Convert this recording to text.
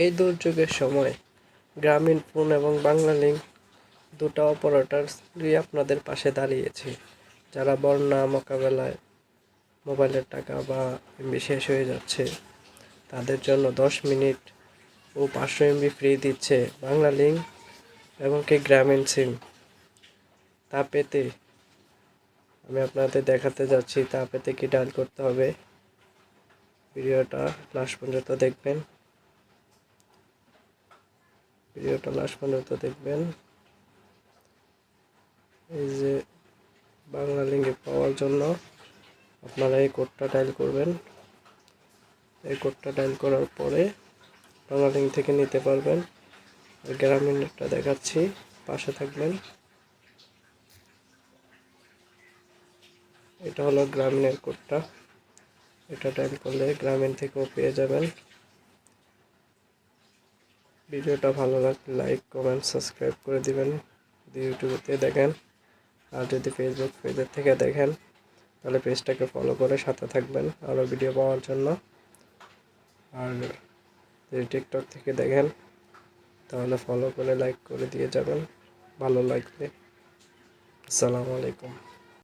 এই দুর্যোগের সময় গ্রামীণ ফোন এবং বাংলালিংক দুটো অপারেটরই আপনাদের পাশে দাঁড়িয়েছে। যারা বন্যা মোকাবেলায় মোবাইলের টাকা বা এমবি শেষ হয়ে যাচ্ছে, তাদের জন্য 10 মিনিট ও 500 এমবি ফ্রি দিচ্ছে বাংলালিংক এবং কি গ্রামীণ সিম। তা পেতে আমি আপনাদের দেখাতে যাচ্ছি। তা পেতে কি ডায়াল করতে হবে, ভিডিওটা লাস্ট পর্যন্ত দেখবেন। এই যে বাংলালিংকে পাওয়ার জন্য আপনারা এই কোডটা ডায়াল করবেন। এই কোডটা ডায়াল করার পরে বাংলালিংক থেকে নিতে পারবেন। গ্রামীণটা দেখাচ্ছি, পাশে থাকবেন। এটা হলো গ্রামীণের কোডটা। এটা ডায়াল করলে গ্রামীণ থেকেও পেয়ে যাবেন। ভিডিওটা ভালো লাগলে লাইক, কমেন্ট, সাবস্ক্রাইব করে দিবেন যদি ইউটিউবে দেখেন। আর যদি ফেসবুক পেজের থেকে দেখেন তাহলে পেজটাকে ফলো করে সাথে থাকবেন আরও ভিডিও পাওয়ার জন্য। আর যদি টিকটক থেকে দেখেন তাহলে ফলো করে লাইক করে দিয়ে যাবেন ভালো লাগলে। আসসালামু আলাইকুম।